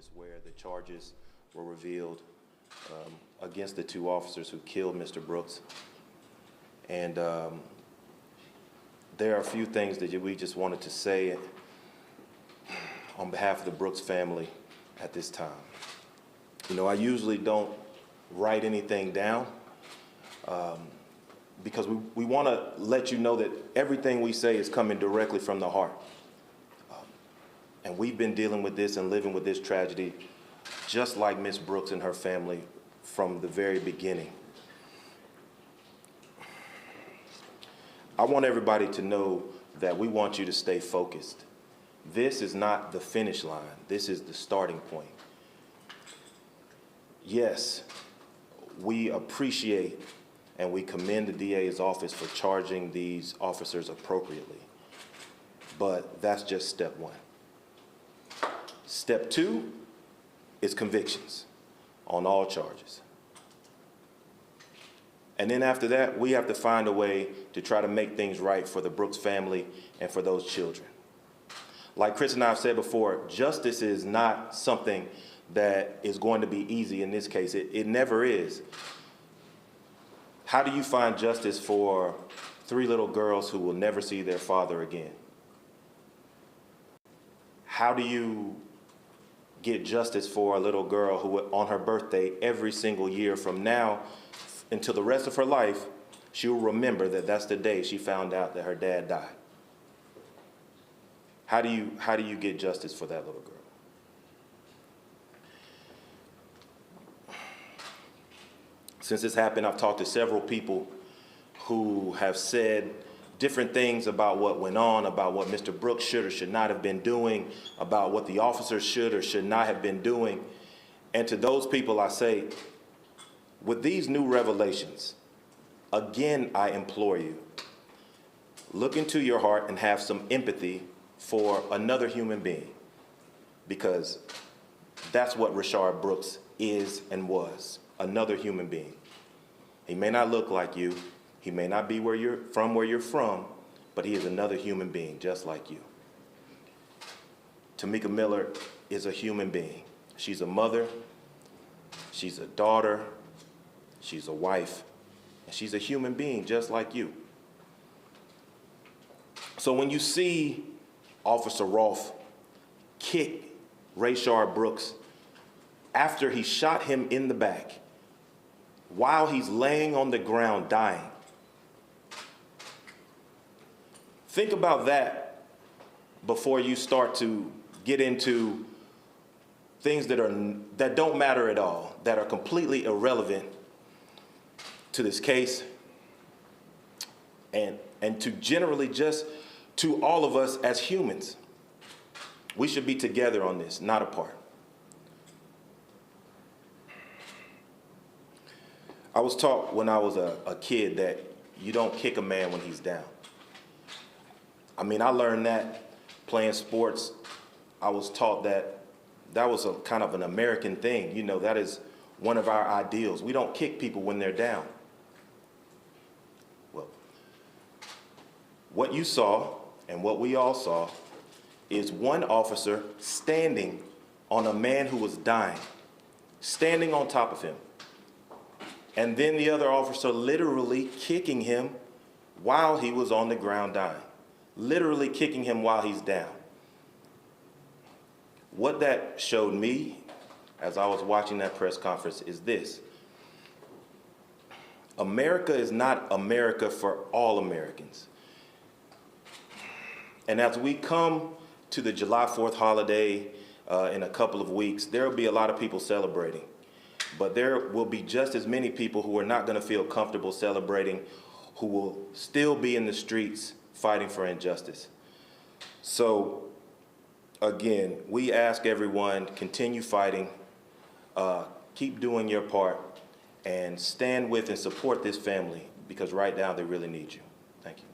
office where the charges were revealed against the two officers who killed Mr. Brooks. And there are a few things that we just wanted to say on behalf of the Brooks family at this time. You know, I usually don't write anything down because we want to let you know that everything we say is coming directly from the heart. And we've been dealing with this and living with this tragedy just like Miss Brooks and her family from the very beginning. I want everybody to know that we want you to stay focused. This is not the finish line. This is the starting point. Yes, we appreciate and we commend the DA's office for charging these officers appropriately. But that's just step one. Step two is convictions on all charges. And then after that, we have to find a way to try to make things right for the Brooks family and for those children. Like Chris and I have said before, justice is not something that is going to be easy in this case. It never is. How do you find justice for 3 little girls who will never see their father again? How do you get justice for a little girl who on her birthday every single year from now until the rest of her life, she will remember that that's the day she found out that her dad died? How do you get justice for that little girl? Since this happened, I've talked to several people who have said different things about what went on, about what Mr. Brooks should or should not have been doing, about what the officers should or should not have been doing. And to those people I say, with these new revelations, again, I implore you, look into your heart and have some empathy for another human being, because that's what Rayshard Brooks is and was, another human being. He may not look like you, he may not be where you're from, but he is another human being just like you. Tamika Miller is a human being. She's a mother, she's a daughter, she's a wife, and she's a human being just like you. So when you see Officer Rolfe kick Rayshard Brooks after he shot him in the back, while he's laying on the ground dying, think about that before you start to get into things that don't matter at all, that are completely irrelevant to this case, and to generally just to all of us as humans. We should be together on this, not apart. I was taught when I was a kid that you don't kick a man when he's down. I mean, I learned that playing sports. I was taught that was a kind of an American thing. You know, that is one of our ideals. We don't kick people when they're down. Well, what you saw and what we all saw is one officer standing on a man who was dying, standing on top of him. And then the other officer literally kicking him while he was on the ground dying. Literally kicking him while he's down. What that showed me as I was watching that press conference is this. America is not America for all Americans. And as we come to the July 4th holiday in a couple of weeks, there will be a lot of people celebrating. But there will be just as many people who are not going to feel comfortable celebrating, who will still be in the streets fighting for injustice. So, again, we ask everyone, continue fighting, keep doing your part, and stand with and support this family, because right now they really need you. Thank you.